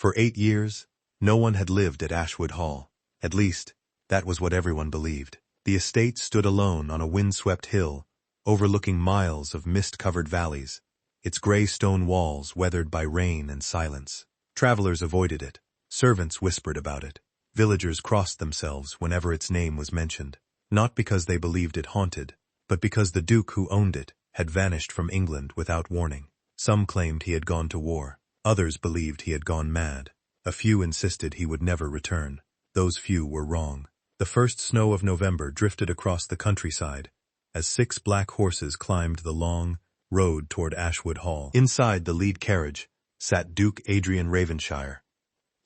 For 8 years, no one had lived at Ashwood Hall. At least, that was what everyone believed. The estate stood alone on a windswept hill, overlooking miles of mist-covered valleys, its gray stone walls weathered by rain and silence. Travelers avoided it. Servants whispered about it. Villagers crossed themselves whenever its name was mentioned, not because they believed it haunted, but because the Duke who owned it had vanished from England without warning. Some claimed he had gone to war. Others believed he had gone mad. A few insisted he would never return. Those few were wrong. The first snow of November drifted across the countryside as 6 black horses climbed the long road toward Ashwood Hall. Inside the lead carriage sat Duke Adrian Ravenshire,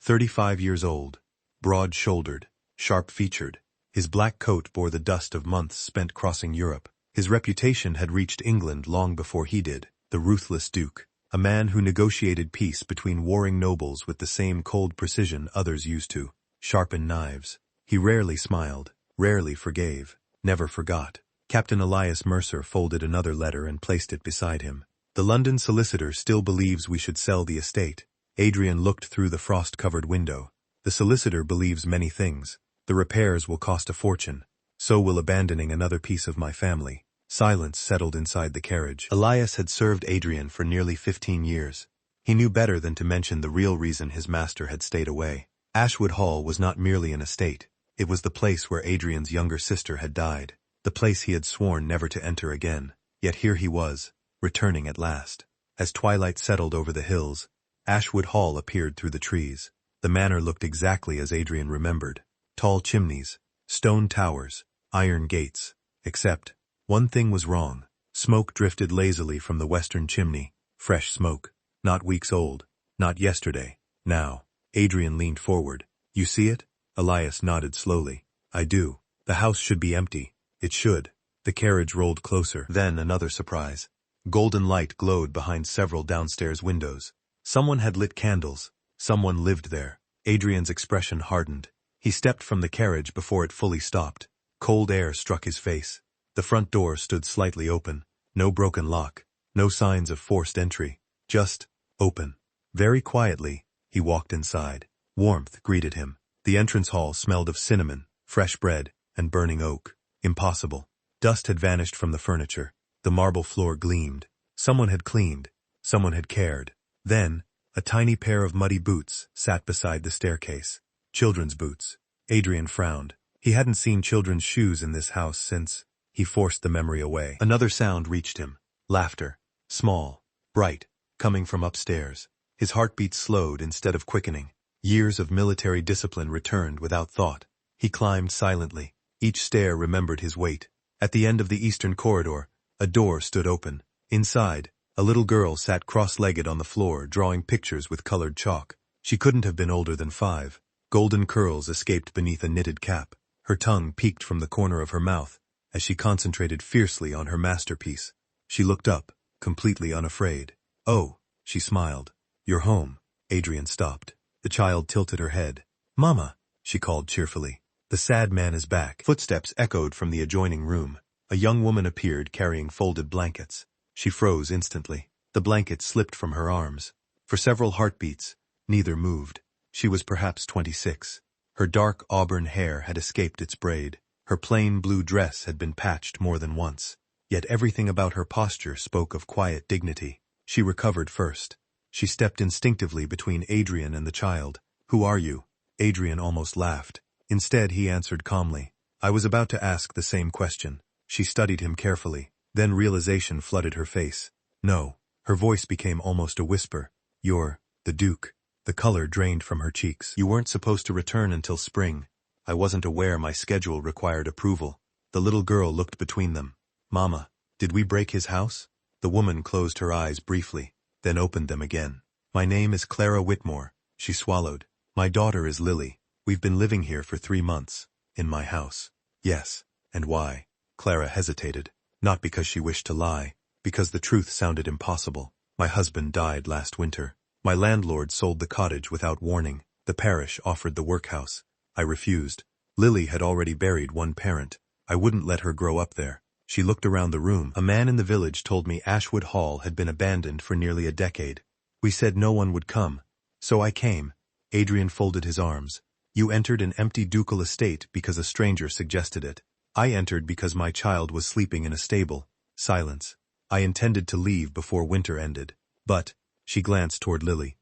35 years old, broad-shouldered, sharp-featured. His black coat bore the dust of months spent crossing Europe. His reputation had reached England long before he did. The ruthless Duke, a man who negotiated peace between warring nobles with the same cold precision others used to sharpen knives. He rarely smiled, rarely forgave, never forgot. Captain Elias Mercer folded another letter and placed it beside him. The London solicitor still believes we should sell the estate. Adrian looked through the frost-covered window. The solicitor believes many things. The repairs will cost a fortune. So will abandoning another piece of my family. Silence settled inside the carriage. Elias had served Adrian for nearly 15 years. He knew better than to mention the real reason his master had stayed away. Ashwood Hall was not merely an estate. It was the place where Adrian's younger sister had died. The place he had sworn never to enter again. Yet here he was, returning at last. As twilight settled over the hills, Ashwood Hall appeared through the trees. The manor looked exactly as Adrian remembered. Tall chimneys, stone towers, iron gates. Except, one thing was wrong. Smoke drifted lazily from the western chimney. Fresh smoke. Not weeks old. Not yesterday. Now. Adrian leaned forward. You see it? Elias nodded slowly. I do. The house should be empty. It should. The carriage rolled closer. Then another surprise. Golden light glowed behind several downstairs windows. Someone had lit candles. Someone lived there. Adrian's expression hardened. He stepped from the carriage before it fully stopped. Cold air struck his face. The front door stood slightly open. No broken lock. No signs of forced entry. Just open. Very quietly, he walked inside. Warmth greeted him. The entrance hall smelled of cinnamon, fresh bread, and burning oak. Impossible. Dust had vanished from the furniture. The marble floor gleamed. Someone had cleaned. Someone had cared. Then, a tiny pair of muddy boots sat beside the staircase. Children's boots. Adrian frowned. He hadn't seen children's shoes in this house since. He forced the memory away. Another sound reached him. Laughter. Small. Bright. Coming from upstairs. His heartbeat slowed instead of quickening. Years of military discipline returned without thought. He climbed silently. Each stair remembered his weight. At the end of the eastern corridor, a door stood open. Inside, a little girl sat cross-legged on the floor, drawing pictures with colored chalk. She couldn't have been older than 5. Golden curls escaped beneath a knitted cap. Her tongue peeked from the corner of her mouth as she concentrated fiercely on her masterpiece. She looked up, completely unafraid. Oh, she smiled. You're home. Adrian stopped. The child tilted her head. Mama, she called cheerfully. The sad man is back. Footsteps echoed from the adjoining room. A young woman appeared carrying folded blankets. She froze instantly. The blanket slipped from her arms. For several heartbeats, neither moved. She was perhaps 26. Her dark auburn hair had escaped its braid. Her plain blue dress had been patched more than once. Yet everything about her posture spoke of quiet dignity. She recovered first. She stepped instinctively between Adrian and the child. Who are you? Adrian almost laughed. Instead, he answered calmly. I was about to ask the same question. She studied him carefully. Then realization flooded her face. No. Her voice became almost a whisper. You're the Duke. The color drained from her cheeks. You weren't supposed to return until spring. I wasn't aware my schedule required approval. The little girl looked between them. Mama, did we break his house? The woman closed her eyes briefly, then opened them again. My name is Clara Whitmore. She swallowed. My daughter is Lily. We've been living here for 3 months. In my house. Yes. And why? Clara hesitated. Not because she wished to lie. Because the truth sounded impossible. My husband died last winter. My landlord sold the cottage without warning. The parish offered the workhouse. I refused. Lily had already buried one parent. I wouldn't let her grow up there. She looked around the room. A man in the village told me Ashwood Hall had been abandoned for nearly a decade. We said no one would come. So I came. Adrian folded his arms. You entered an empty ducal estate because a stranger suggested it. I entered because my child was sleeping in a stable. Silence. I intended to leave before winter ended. But, she glanced toward Lily.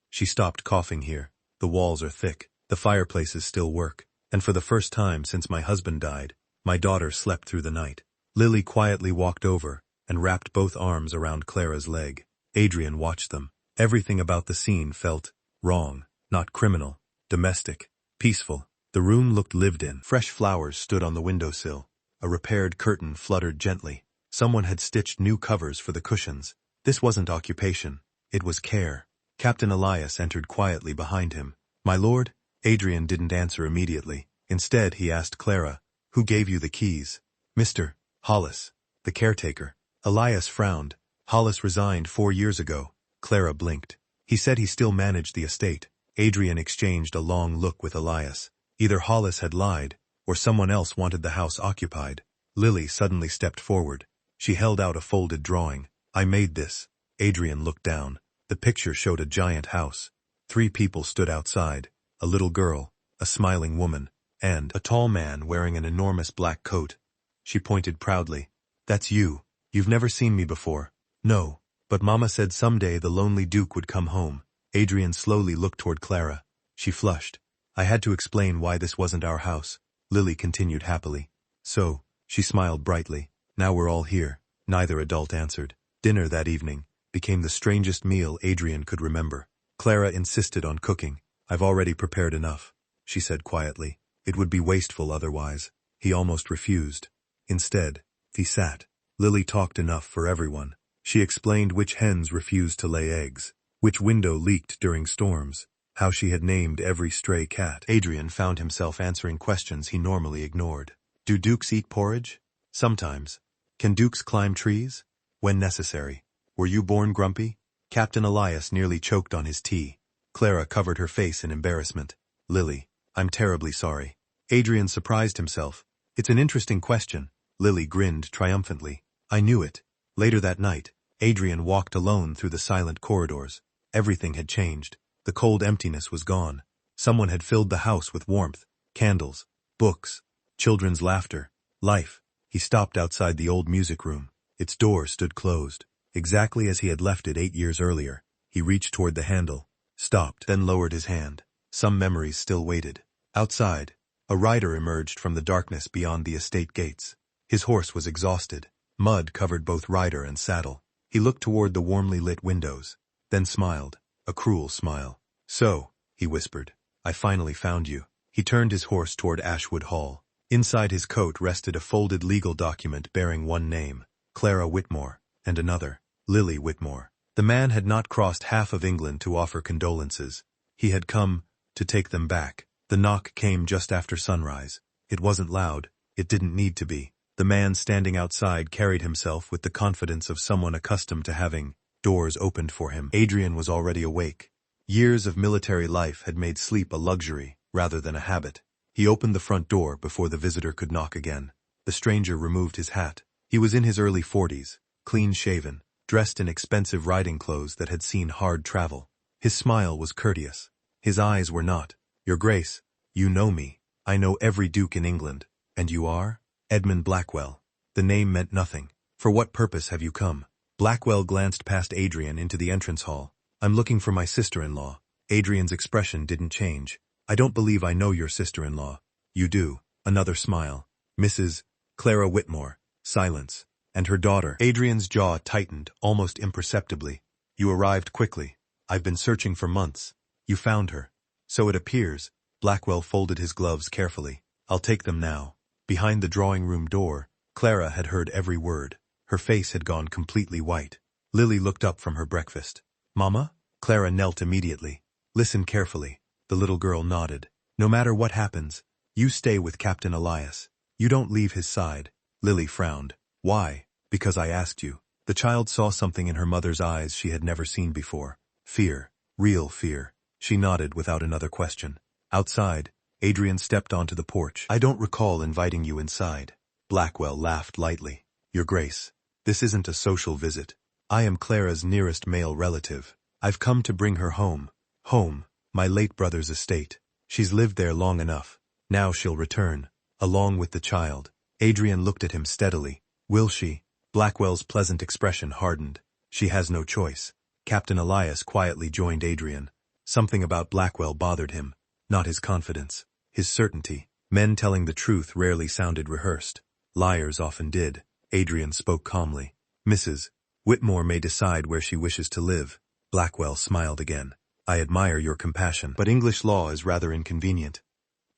She stopped coughing here. The walls are thick. The fireplaces still work. And for the first time since my husband died, my daughter slept through the night. Lily quietly walked over and wrapped both arms around Clara's leg. Adrian watched them. Everything about the scene felt wrong, not criminal, domestic, peaceful. The room looked lived in. Fresh flowers stood on the windowsill. A repaired curtain fluttered gently. Someone had stitched new covers for the cushions. This wasn't occupation. It was care. Captain Elias entered quietly behind him. My lord? Adrian didn't answer immediately. Instead, he asked Clara, who gave you the keys? Mr. Hollis, the caretaker. Elias frowned. Hollis resigned 4 years ago. Clara blinked. He said he still managed the estate. Adrian exchanged a long look with Elias. Either Hollis had lied, or someone else wanted the house occupied. Lily suddenly stepped forward. She held out a folded drawing. I made this. Adrian looked down. The picture showed a giant house. 3 people stood outside. A little girl, a smiling woman, and a tall man wearing an enormous black coat. She pointed proudly. That's you. You've never seen me before. No, but Mama said someday the lonely Duke would come home. Adrian slowly looked toward Clara. She flushed. I had to explain why this wasn't our house. Lily continued happily. So, she smiled brightly. Now we're all here. Neither adult answered. Dinner that evening became the strangest meal Adrian could remember. Clara insisted on cooking. I've already prepared enough, she said quietly. It would be wasteful otherwise. He almost refused. Instead, he sat. Lily talked enough for everyone. She explained which hens refused to lay eggs, which window leaked during storms, how she had named every stray cat. Adrian found himself answering questions he normally ignored. Do dukes eat porridge? Sometimes. Can dukes climb trees? When necessary. Were you born grumpy? Captain Elias nearly choked on his tea. Clara covered her face in embarrassment. Lily, I'm terribly sorry. Adrian surprised himself. It's an interesting question. Lily grinned triumphantly. I knew it. Later that night, Adrian walked alone through the silent corridors. Everything had changed. The cold emptiness was gone. Someone had filled the house with warmth, candles, books, children's laughter, life. He stopped outside the old music room. Its door stood closed, exactly as he had left it 8 years earlier. He reached toward the handle, stopped, then lowered his hand. Some memories still waited. Outside, a rider emerged from the darkness beyond the estate gates. His horse was exhausted. Mud covered both rider and saddle. He looked toward the warmly lit windows, then smiled, a cruel smile. So, he whispered, I finally found you. He turned his horse toward Ashwood Hall. Inside his coat rested a folded legal document bearing one name, Clara Whitmore, and another, Lily Whitmore. The man had not crossed half of England to offer condolences. He had come to take them back. The knock came just after sunrise. It wasn't loud. It didn't need to be. The man standing outside carried himself with the confidence of someone accustomed to having doors opened for him. Adrian was already awake. Years of military life had made sleep a luxury rather than a habit. He opened the front door before the visitor could knock again. The stranger removed his hat. He was in his early 40s, clean-shaven, dressed in expensive riding clothes that had seen hard travel. His smile was courteous. His eyes were not. Your Grace, you know me. I know every duke in England. And you are? Edmund Blackwell. The name meant nothing. For what purpose have you come? Blackwell glanced past Adrian into the entrance hall. I'm looking for my sister-in-law. Adrian's expression didn't change. I don't believe I know your sister-in-law. You do. Another smile. Mrs. Clara Whitmore. Silence. And her daughter. Adrian's jaw tightened, almost imperceptibly. You arrived quickly. I've been searching for months. You found her. So it appears. Blackwell folded his gloves carefully. I'll take them now. Behind the drawing-room door, Clara had heard every word. Her face had gone completely white. Lily looked up from her breakfast. Mama? Clara knelt immediately. Listen carefully. The little girl nodded. No matter what happens, you stay with Captain Elias. You don't leave his side. Lily frowned. Why? Because I asked you. The child saw something in her mother's eyes she had never seen before. Fear. Real fear. She nodded without another question. Outside, Adrian stepped onto the porch. I don't recall inviting you inside. Blackwell laughed lightly. Your Grace, this isn't a social visit. I am Clara's nearest male relative. I've come to bring her home. Home. My late brother's estate. She's lived there long enough. Now she'll return. Along with the child. Adrian looked at him steadily. Will she? Blackwell's pleasant expression hardened. She has no choice. Captain Elias quietly joined Adrian. Something about Blackwell bothered him. Not his confidence. His certainty. Men telling the truth rarely sounded rehearsed. Liars often did. Adrian spoke calmly. Mrs. Whitmore may decide where she wishes to live. Blackwell smiled again. I admire your compassion, but English law is rather inconvenient.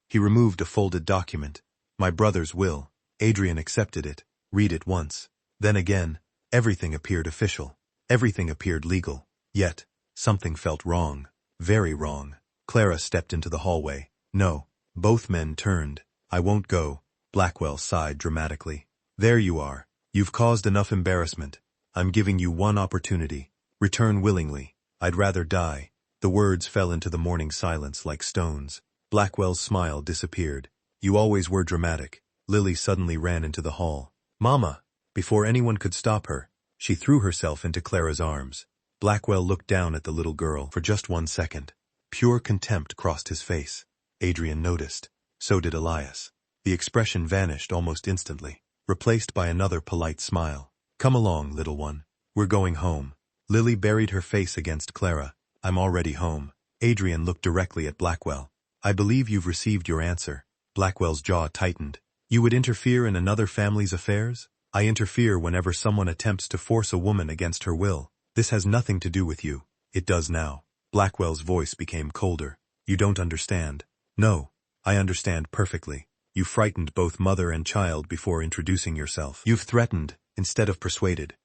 He removed a folded document. My brother's will. Adrian accepted it. Read it once. Then again. Everything appeared official. Everything appeared legal. Yet, something felt wrong. Very wrong. Clara stepped into the hallway. No. Both men turned. I won't go. Blackwell sighed dramatically. There you are. You've caused enough embarrassment. I'm giving you one opportunity. Return willingly. I'd rather die. The words fell into the morning silence like stones. Blackwell's smile disappeared. You always were dramatic. Lily suddenly ran into the hall. Mama! Before anyone could stop her, she threw herself into Clara's arms. Blackwell looked down at the little girl for just 1 second. Pure contempt crossed his face. Adrian noticed. So did Elias. The expression vanished almost instantly, replaced by another polite smile. Come along, little one. We're going home. Lily buried her face against Clara. I'm already home. Adrian looked directly at Blackwell. I believe you've received your answer. Blackwell's jaw tightened. You would interfere in another family's affairs? I interfere whenever someone attempts to force a woman against her will. This has nothing to do with you. It does now. Blackwell's voice became colder. You don't understand. No, I understand perfectly. You frightened both mother and child before introducing yourself. You've threatened, instead of persuaded.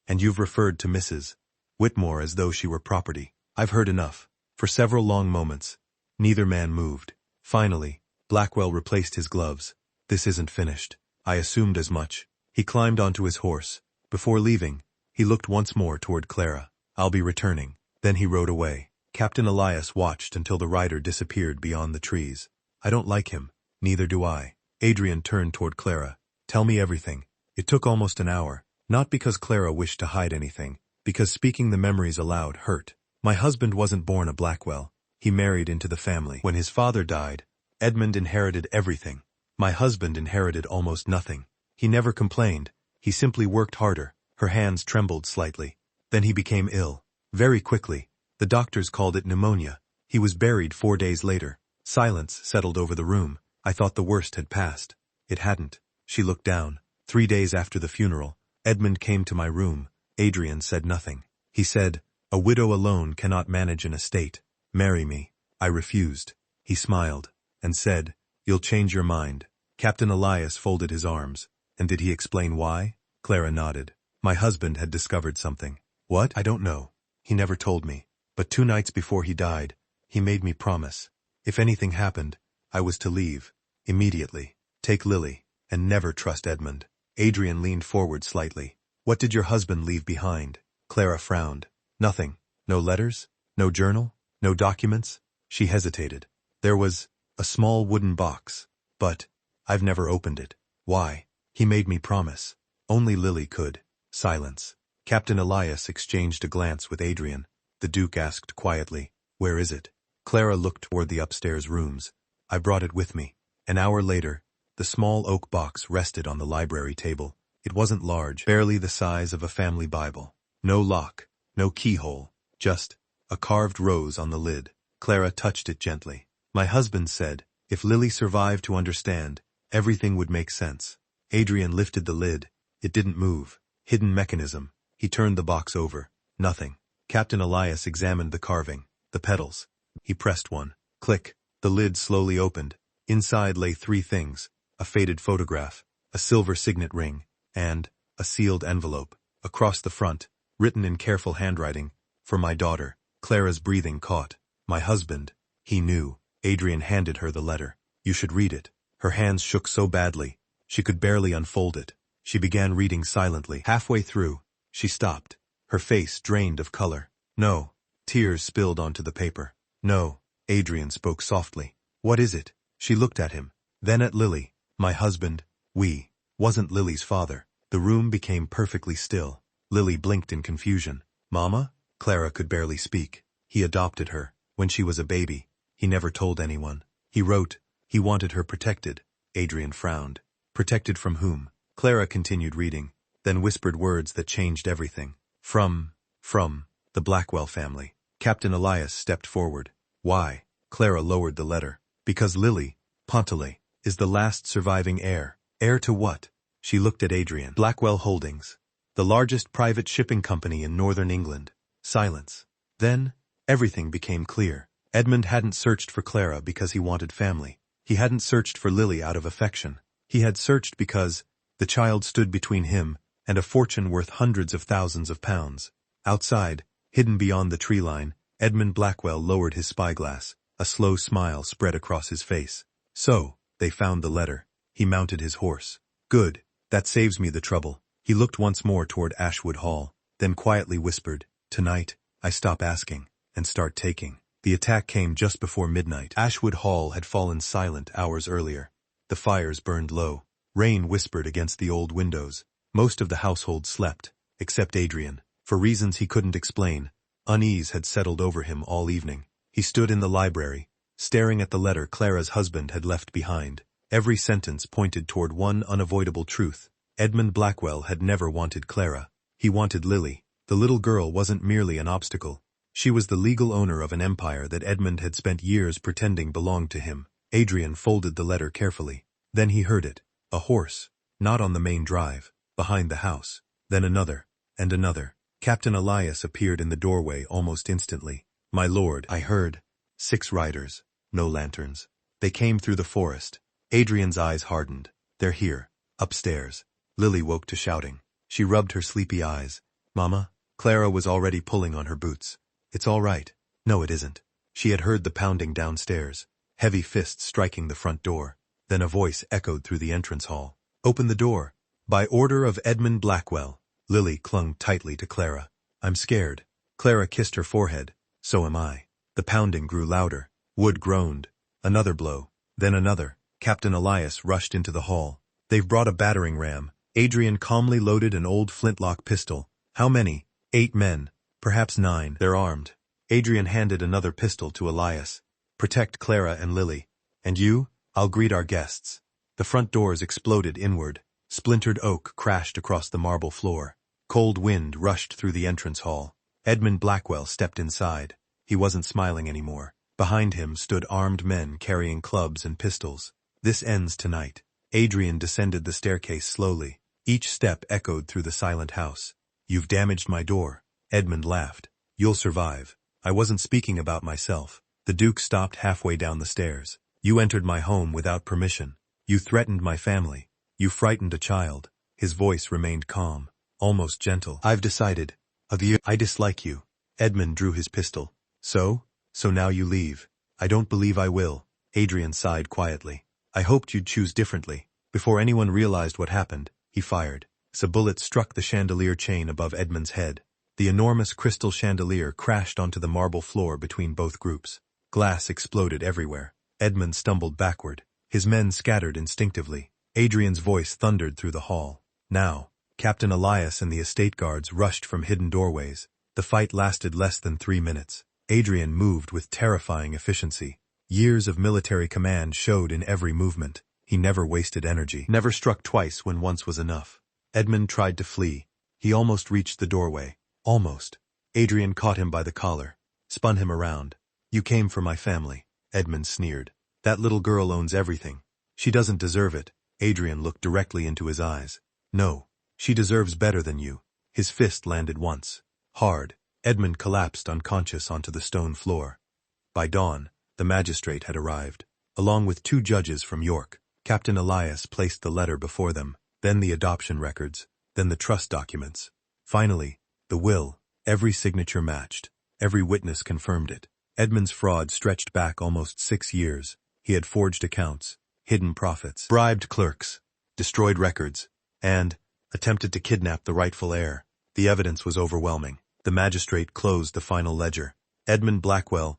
And you've referred to Mrs. Whitmore as though she were property. I've heard enough. For several long moments, neither man moved. Finally, Blackwell replaced his gloves. This isn't finished. I assumed as much. He climbed onto his horse. Before leaving, he looked once more toward Clara. I'll be returning. Then he rode away. Captain Elias watched until the rider disappeared beyond the trees. I don't like him. Neither do I. Adrian turned toward Clara. Tell me everything. It took almost an hour. Not because Clara wished to hide anything, because speaking the memories aloud hurt. My husband wasn't born a Blackwell. He married into the family. When his father died, Edmund inherited everything. My husband inherited almost nothing. He never complained. He simply worked harder. Her hands trembled slightly. Then he became ill. Very quickly. The doctors called it pneumonia. He was buried 4 days later. Silence settled over the room. I thought the worst had passed. It hadn't. She looked down. 3 days after the funeral, Edmund came to my room. Adrian said nothing. He said, a widow alone cannot manage an estate. Marry me. I refused. He smiled and said, you'll change your mind. Captain Elias folded his arms. And did he explain why? Clara nodded. My husband had discovered something. What? I don't know. He never told me. But 2 nights before he died, he made me promise. If anything happened, I was to leave. Immediately. Take Lily. And never trust Edmund. Adrian leaned forward slightly. What did your husband leave behind? Clara frowned. Nothing. No letters? No journal? No documents? She hesitated. There was a small wooden box. But I've never opened it. Why? He made me promise. Only Lily could. Silence. Captain Elias exchanged a glance with Adrian. The Duke asked quietly, where is it? Clara looked toward the upstairs rooms. I brought it with me. An hour later, the small oak box rested on the library table. It wasn't large, barely the size of a family Bible. No lock, no keyhole, just a carved rose on the lid. Clara touched it gently. My husband said, if Lily survived to understand, everything would make sense. Adrian lifted the lid. It didn't move. Hidden mechanism. He turned the box over. Nothing. Captain Elias examined the carving. The petals. He pressed one. Click. The lid slowly opened. Inside lay 3 things. A faded photograph, a silver signet ring, and a sealed envelope. Across the front, written in careful handwriting, for my daughter. Clara's breathing caught. My husband. He knew. Adrian handed her the letter. You should read it. Her hands shook so badly, she could barely unfold it. She began reading silently. Halfway through, she stopped. Her face drained of color. No. Tears spilled onto the paper. No. Adrian spoke softly. What is it? She looked at him. Then at Lily. My husband. Wasn't Lily's father. The room became perfectly still. Lily blinked in confusion. Mama? Clara could barely speak. He adopted her. When she was a baby, he never told anyone. He wrote, he wanted her protected. Adrian frowned. Protected from whom? Clara continued reading, then whispered words that changed everything. From the Blackwell family. Captain Elias stepped forward. Why? Clara lowered the letter. Because Lily, Pontelay, is the last surviving heir. Heir to what? She looked at Adrian. Blackwell Holdings, the largest private shipping company in northern England. Silence. Then, everything became clear. Edmund hadn't searched for Clara because he wanted family. He hadn't searched for Lily out of affection. He had searched because the child stood between him and a fortune worth hundreds of thousands of pounds. Outside, hidden beyond the tree line, Edmund Blackwell lowered his spyglass. A slow smile spread across his face. So, they found the letter. He mounted his horse. Good. That saves me the trouble. He looked once more toward Ashwood Hall, then quietly whispered, Tonight, I stop asking and start taking. The attack came just before midnight. Ashwood Hall had fallen silent hours earlier. The fires burned low. Rain whispered against the old windows. Most of the household slept, except Adrian. For reasons he couldn't explain, unease had settled over him all evening. He stood in the library, staring at the letter Clara's husband had left behind. Every sentence pointed toward one unavoidable truth. Edmund Blackwell had never wanted Clara. He wanted Lily. The little girl wasn't merely an obstacle. She was the legal owner of an empire that Edmund had spent years pretending belonged to him. Adrian folded the letter carefully. Then he heard it. A horse. Not on the main drive. Behind the house. Then another. And another. Captain Elias appeared in the doorway almost instantly. My lord, I heard. 6 riders. No lanterns. They came through the forest. Adrian's eyes hardened. They're here. Upstairs. Lily woke to shouting. She rubbed her sleepy eyes. Mama? Clara was already pulling on her boots. It's all right. No, it isn't. She had heard the pounding downstairs. Heavy fists striking the front door. Then a voice echoed through the entrance hall. Open the door. By order of Edmund Blackwell. Lily clung tightly to Clara. I'm scared. Clara kissed her forehead. So am I. The pounding grew louder. Wood groaned. Another blow. Then another. Captain Elias rushed into the hall. They've brought a battering ram. Adrian calmly loaded an old flintlock pistol. How many? 8 men. Perhaps 9. They're armed. Adrian handed another pistol to Elias. Protect Clara and Lily. And you? I'll greet our guests. The front doors exploded inward. Splintered oak crashed across the marble floor. Cold wind rushed through the entrance hall. Edmund Blackwell stepped inside. He wasn't smiling anymore. Behind him stood armed men carrying clubs and pistols. This ends tonight. Adrian descended the staircase slowly. Each step echoed through the silent house. You've damaged my door. Edmund laughed. You'll survive. I wasn't speaking about myself. The Duke stopped halfway down the stairs. You entered my home without permission. You threatened my family. You frightened a child. His voice remained calm, almost gentle. I've decided. I dislike you. Edmund drew his pistol. So now you leave. I don't believe I will. Adrian sighed quietly. I hoped you'd choose differently. Before anyone realized what happened, he fired. A bullet struck the chandelier chain above Edmund's head. The enormous crystal chandelier crashed onto the marble floor between both groups. Glass exploded everywhere. Edmund stumbled backward. His men scattered instinctively. Adrian's voice thundered through the hall. Now, Captain Elias and the estate guards rushed from hidden doorways. The fight lasted less than 3 minutes. Adrian moved with terrifying efficiency. Years of military command showed in every movement. He never wasted energy, never struck twice when once was enough. Edmund tried to flee. He almost reached the doorway. Almost. Adrian caught him by the collar, spun him around. You came for my family, Edmund sneered. That little girl owns everything. She doesn't deserve it. Adrian looked directly into his eyes. No, she deserves better than you. His fist landed once. Hard. Edmund collapsed unconscious onto the stone floor. By dawn, the magistrate had arrived, along with 2 judges from York. Captain Elias placed the letter before them, then the adoption records, then the trust documents. Finally, the will. Every signature matched. Every witness confirmed it. Edmund's fraud stretched back almost 6 years. He had forged accounts, hidden profits, bribed clerks, destroyed records, and attempted to kidnap the rightful heir. The evidence was overwhelming. The magistrate closed the final ledger. Edmund Blackwell,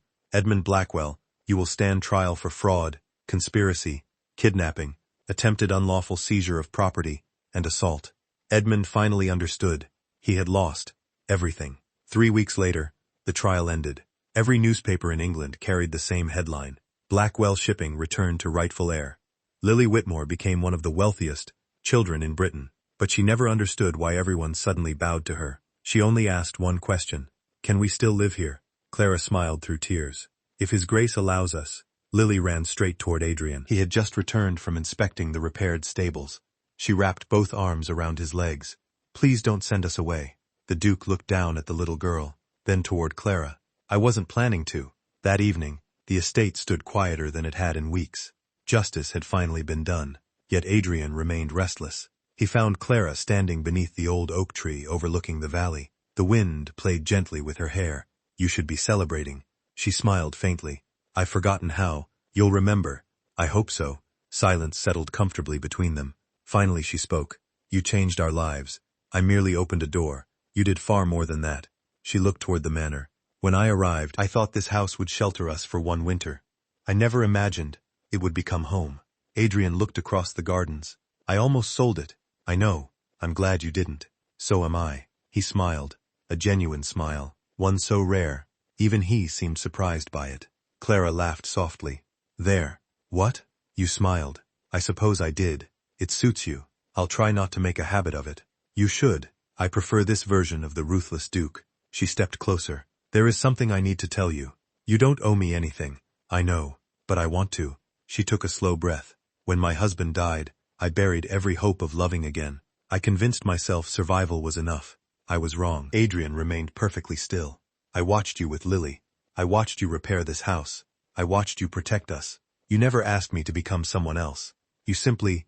you will stand trial for fraud, conspiracy, kidnapping, attempted unlawful seizure of property, and assault. Edmund finally understood. He had lost everything. 3 weeks later, the trial ended. Every newspaper in England carried the same headline: Blackwell Shipping returned to rightful heir. Lily Whitmore became one of the wealthiest children in Britain, but she never understood why everyone suddenly bowed to her. She only asked one question: can we still live here? Clara smiled through tears. If His Grace allows us. Lily ran straight toward Adrian. He had just returned from inspecting the repaired stables. She wrapped both arms around his legs. Please don't send us away. The Duke looked down at the little girl, then toward Clara. I wasn't planning to. That evening, the estate stood quieter than it had in weeks. Justice had finally been done, yet Adrian remained restless. He found Clara standing beneath the old oak tree overlooking the valley. The wind played gently with her hair. You should be celebrating. She smiled faintly. I've forgotten how. You'll remember. I hope so. Silence settled comfortably between them. Finally she spoke. You changed our lives. I merely opened a door. You did far more than that. She looked toward the manor. When I arrived, I thought this house would shelter us for one winter. I never imagined it would become home. Adrian looked across the gardens. I almost sold it. I know. I'm glad you didn't. So am I. He smiled. A genuine smile. One so rare. Even he seemed surprised by it. Clara laughed softly. There. What? You smiled. I suppose I did. It suits you. I'll try not to make a habit of it. You should. I prefer this version of the ruthless Duke. She stepped closer. There is something I need to tell you. You don't owe me anything. I know. But I want to. She took a slow breath. When my husband died, I buried every hope of loving again. I convinced myself survival was enough. I was wrong. Adrian remained perfectly still. I watched you with Lily. I watched you repair this house. I watched you protect us. You never asked me to become someone else. You simply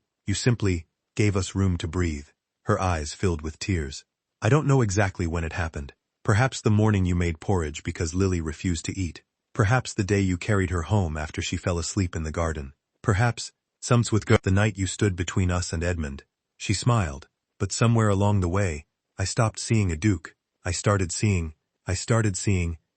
gave us room to breathe. Her eyes filled with tears. I don't know exactly when it happened. Perhaps the morning you made porridge because Lily refused to eat. Perhaps the day you carried her home after she fell asleep in the garden. Perhaps, the night you stood between us and Edmund. She smiled. But somewhere along the way, I stopped seeing a duke. I started seeing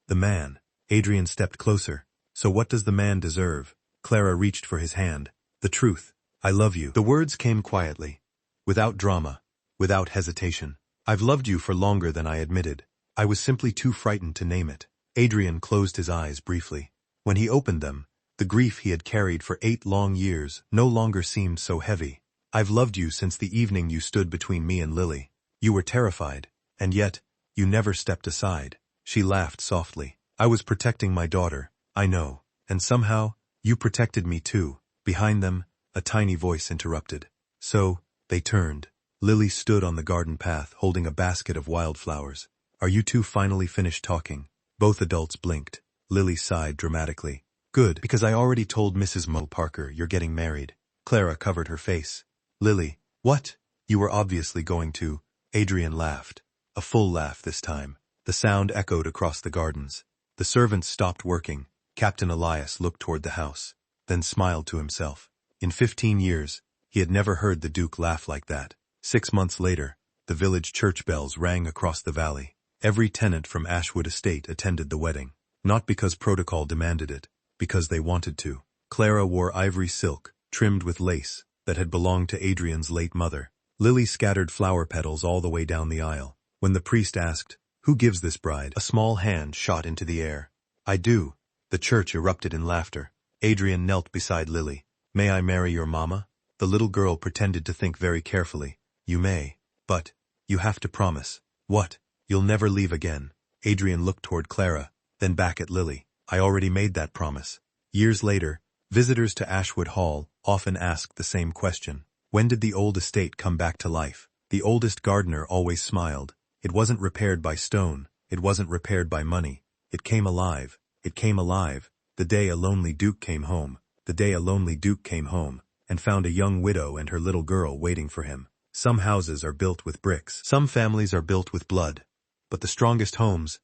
the man. Adrian stepped closer. So what does the man deserve? Clara reached for his hand. The truth. I love you. The words came quietly. Without drama. Without hesitation. I've loved you for longer than I admitted. I was simply too frightened to name it. Adrian closed his eyes briefly. When he opened them, the grief he had carried for 8 long years no longer seemed so heavy. I've loved you since the evening you stood between me and Lily. You were terrified, and yet, you never stepped aside. She laughed softly. I was protecting my daughter, I know, and somehow, you protected me too. Behind them, a tiny voice interrupted. So, they turned. Lily stood on the garden path holding a basket of wildflowers. Are you two finally finished talking? Both adults blinked. Lily sighed dramatically. Good, because I already told Mrs. Mo Parker you're getting married. Clara covered her face. Lily, what? You were obviously going to. Adrian laughed. A full laugh this time. The sound echoed across the gardens. The servants stopped working. Captain Elias looked toward the house, then smiled to himself. In 15 years, he had never heard the Duke laugh like that. 6 months later, the village church bells rang across the valley. Every tenant from Ashwood Estate attended the wedding. Not because protocol demanded it, because they wanted to. Clara wore ivory silk, trimmed with lace, that had belonged to Adrian's late mother. Lily scattered flower petals all the way down the aisle. When the priest asked, "Who gives this bride?" a small hand shot into the air. "I do." The church erupted in laughter. Adrian knelt beside Lily. "May I marry your mama?" The little girl pretended to think very carefully. "You may. But, you have to promise." "What?" "You'll never leave again." Adrian looked toward Clara, then back at Lily. "I already made that promise." Years later, visitors to Ashwood Hall often asked the same question. When did the old estate come back to life? The oldest gardener always smiled. It wasn't repaired by stone. It wasn't repaired by money. It came alive. It came alive. The day a lonely duke came home. The day a lonely duke came home, and found a young widow and her little girl waiting for him. Some houses are built with bricks. Some families are built with blood. But the strongest homes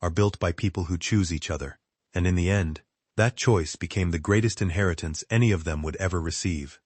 are built by people who choose each other. And in the end, that choice became the greatest inheritance any of them would ever receive.